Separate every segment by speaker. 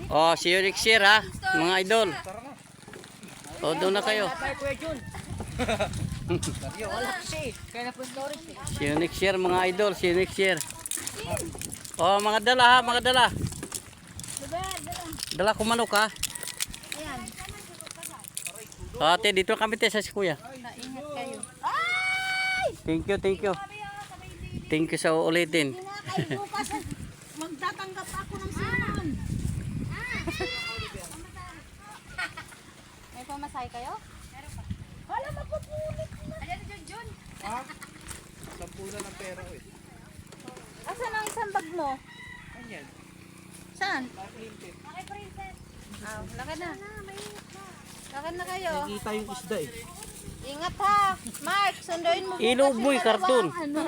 Speaker 1: Oh, see you next year ha, mga idol. O, doon na kayo. See you next year mga idol, see you next year. Oh, mga dala ha, mga dala. Dala ko manok ha. Ate, dito kami tayo sa si kuya.
Speaker 2: Ingat kayo.
Speaker 1: Thank you, thank you. Thank you sa ulitin.
Speaker 2: Magtatanggap ako ng salmon. May pamasahe kayo? Meron pa. Wala mapupulit na. Ayan na Jun.
Speaker 3: Ha? 10 ng pera eh.
Speaker 2: Asan ang isang bag mo?
Speaker 3: Ayan.
Speaker 2: Saan?
Speaker 3: Printed.
Speaker 2: Laki na. Laki na kayo.
Speaker 3: Nakikita yung isda eh.
Speaker 2: Ingat ha. Mark, sunduin mo bukas.
Speaker 1: Ilog mo yung karton.
Speaker 2: Ano?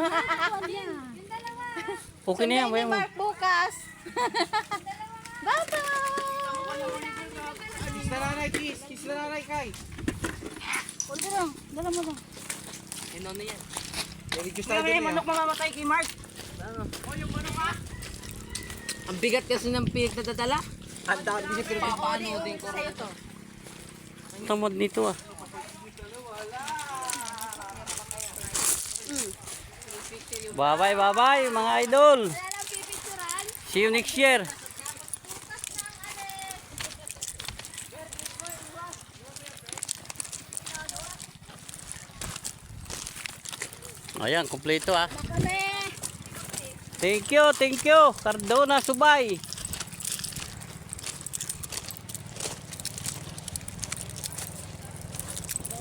Speaker 1: Okay na yan,
Speaker 2: Sunduin ni
Speaker 1: bayan mo.
Speaker 2: Mark bukas. Bye-bye.
Speaker 3: Kiss na nanay, kiss. Kiss na nanay, Kai.
Speaker 2: Puldo lang. Dala mo lang.
Speaker 3: Ano na yan? Reduce tayo din manok mamamatay kay Mark. Oh, yung manok ha?
Speaker 4: Ang bigat kasi ng pinagdadala.
Speaker 3: Ang dami siya
Speaker 4: Paano din ko ito?
Speaker 1: Tamad nito ah. Bye-bye, bye-bye mga idol. See you next year. Ayan, kompleto ah. Thank you, thank you. Cardona Subay.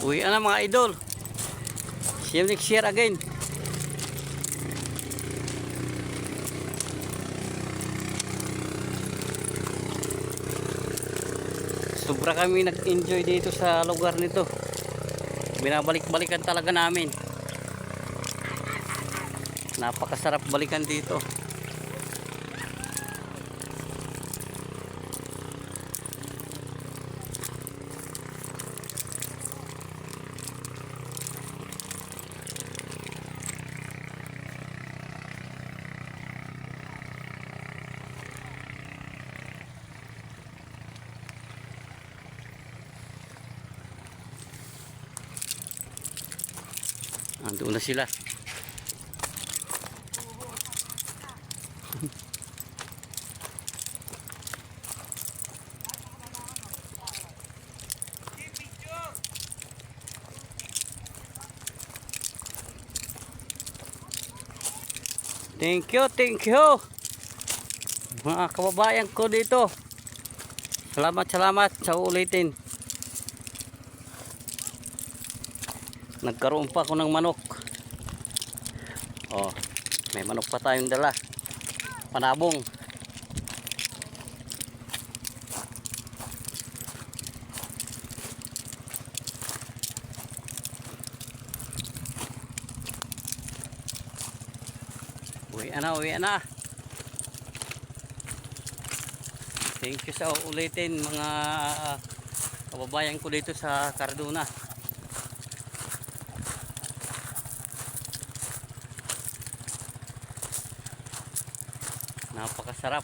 Speaker 1: Uwi na mga idol. See you next year again. Sobra kami nag-enjoy dito sa lugar nito. Binabalik-balikan talaga namin. Napakasarap balikan dito. Andun na sila. Thank you, thank you. Mga kababayan ko dito. Salamat, salamat sa ulitin. Nagkaroon pa ako ng manok. Oh, may manok pa tayong dala. Panabong. Uwi na, uwi na. Thank you sa ulitin mga kababayan ko dito sa Cardona. Napakasarap.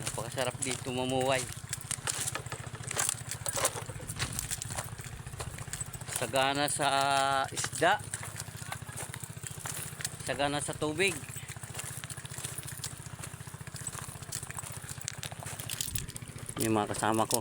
Speaker 1: Napakasarap dito mamuhay. Sagana sa isda. Sagana sa tubig. Yung mga kasama ko.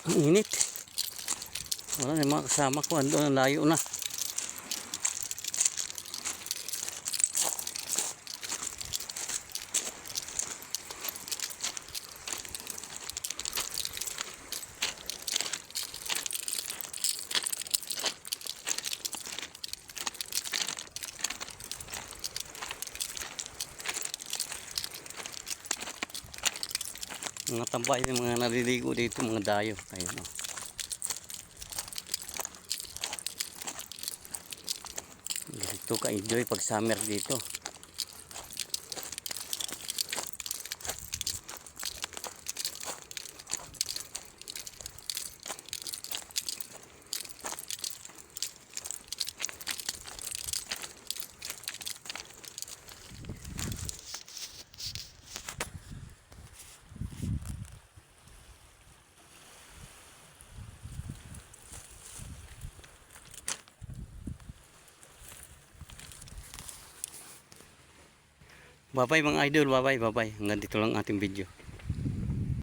Speaker 1: Ang init. Wala na yung mga kasama ko. Ando na layo na. Mga tambay, mga naliligo dito, mga dayo. Ayun, oh. Dito ka-enjoy pag summer dito. Bye-bye mga idol, bye-bye, bye-bye. Hanggang dito lang ating video.